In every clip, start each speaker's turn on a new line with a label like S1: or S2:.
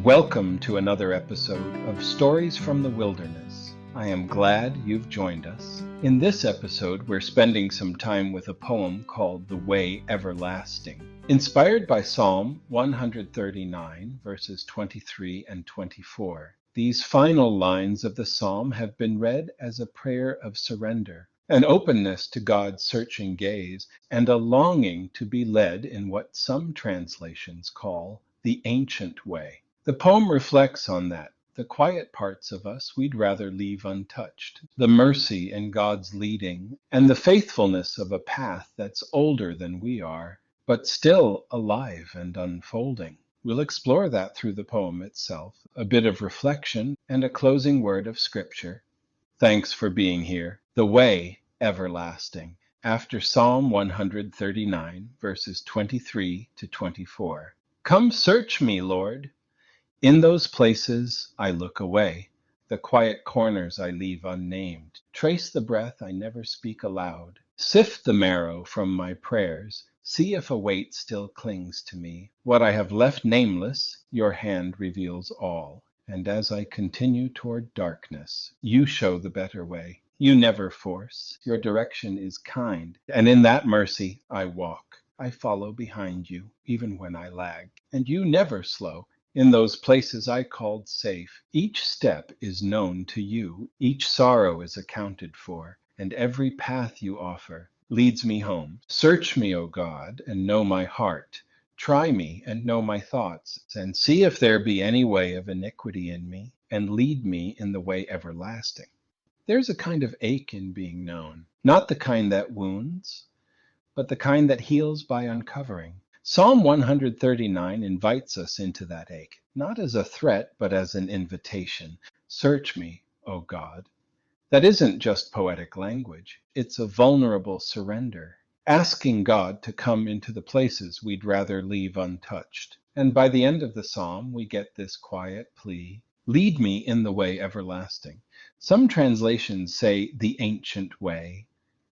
S1: Welcome to another episode of Stories from the Wilderness. I am glad you've joined us. In this episode, we're spending some time with a poem called The Way Everlasting. Inspired by Psalm 139, verses 23 and 24. These final lines of the psalm have been read as a prayer of surrender, an openness to God's searching gaze, and a longing to be led in what some translations call the ancient way. The poem reflects on that, the quiet parts of us we'd rather leave untouched, the mercy in God's leading, and the faithfulness of a path that's older than we are, but still alive and unfolding. We'll explore that through the poem itself, a bit of reflection, and a closing word of scripture. Thanks for being here. The Way Everlasting, after Psalm 139, verses 23 to 24. Come search me, Lord. In those places I look away, the quiet corners I leave unnamed. Trace the breath I never speak aloud. Sift the marrow from my prayers. See if a weight still clings to me. What I have left nameless, your hand reveals all. And as I continue toward darkness, you show the better way. You never force. Your direction is kind. And in that mercy I walk. I follow behind you, even when I lag. And you never slow. In those places I called safe, each step is known to you, each sorrow is accounted for, and every path you offer leads me home. Search me, O God, and know my heart. Try me and know my thoughts, and see if there be any way of iniquity in me, and lead me in the way everlasting. There's a kind of ache in being known, not the kind that wounds, but the kind that heals by uncovering. Psalm 139 invites us into that ache, not as a threat, but as an invitation. Search me, O God. That isn't just poetic language. It's a vulnerable surrender, asking God to come into the places we'd rather leave untouched. And by the end of the psalm, we get this quiet plea, lead me in the way everlasting. Some translations say the ancient way,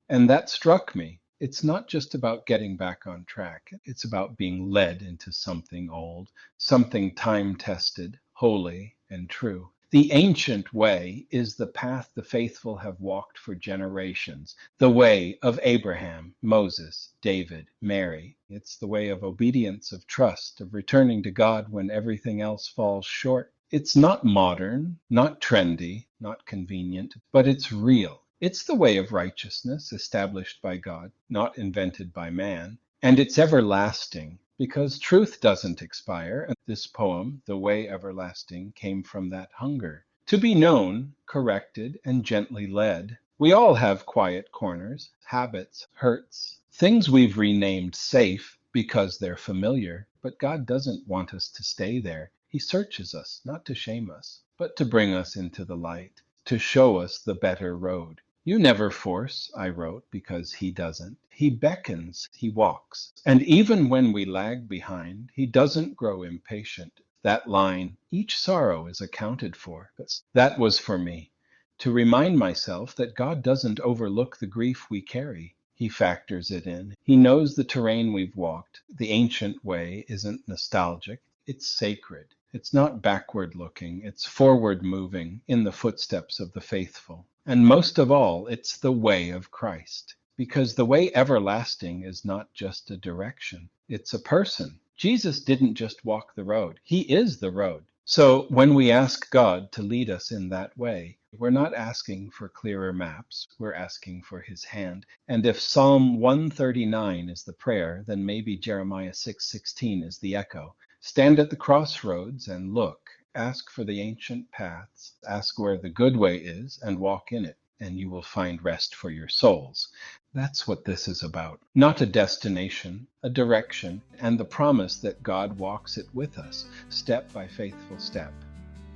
S1: and that struck me. It's not just about getting back on track. It's about being led into something old, something time-tested, holy, and true. The ancient way is the path the faithful have walked for generations, the way of Abraham, Moses, David, Mary. It's the way of obedience, of trust, of returning to God when everything else falls short. It's not modern, not trendy, not convenient, but it's real. It's the way of righteousness established by God, not invented by man, and it's everlasting because truth doesn't expire. And this poem, The Way Everlasting, came from that hunger. To be known, corrected, and gently led. We all have quiet corners, habits, hurts, things we've renamed safe because they're familiar, but God doesn't want us to stay there. He searches us, not to shame us, but to bring us into the light, to show us the better road. You never force, I wrote, because he doesn't. He beckons, he walks. And even when we lag behind, he doesn't grow impatient. That line, each sorrow is accounted for. That was for me, to remind myself that God doesn't overlook the grief we carry. He factors it in. He knows the terrain we've walked. The ancient way isn't nostalgic, it's sacred. It's not backward looking, it's forward moving in the footsteps of the faithful. And most of all, it's the way of Christ. Because the way everlasting is not just a direction, it's a person. Jesus didn't just walk the road, he is the road. So when we ask God to lead us in that way, we're not asking for clearer maps, we're asking for his hand. And if Psalm 139 is the prayer, then maybe Jeremiah 6:16 is the echo. Stand at the crossroads and look. Ask for the ancient paths. Ask where the good way is and walk in it, and you will find rest for your souls. That's what this is about. Not a destination, a direction, and the promise that God walks it with us, step by faithful step.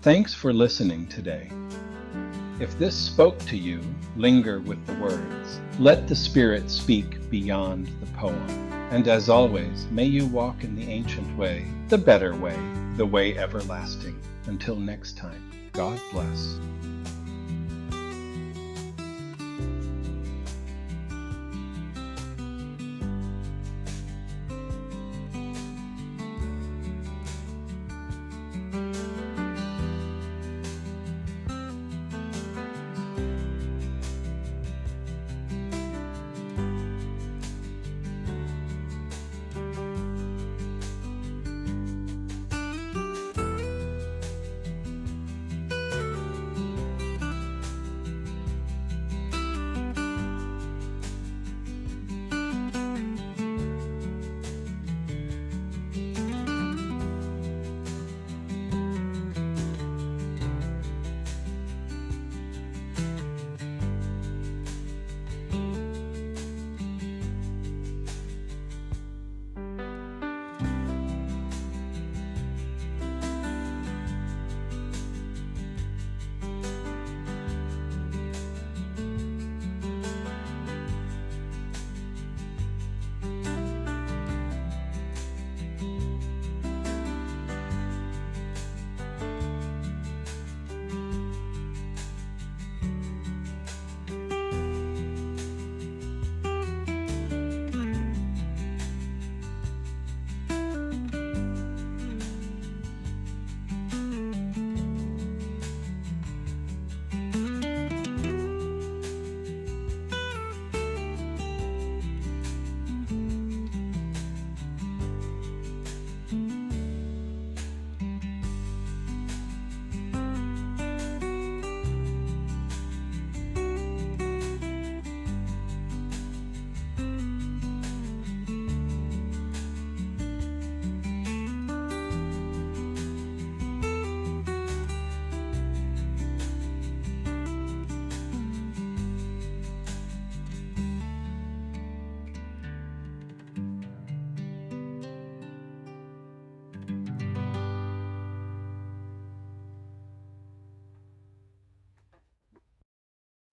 S1: Thanks for listening today. If this spoke to you, linger with the words. Let the Spirit speak beyond the poem. And as always, may you walk in the ancient way, the better way, the way everlasting. Until next time, God bless.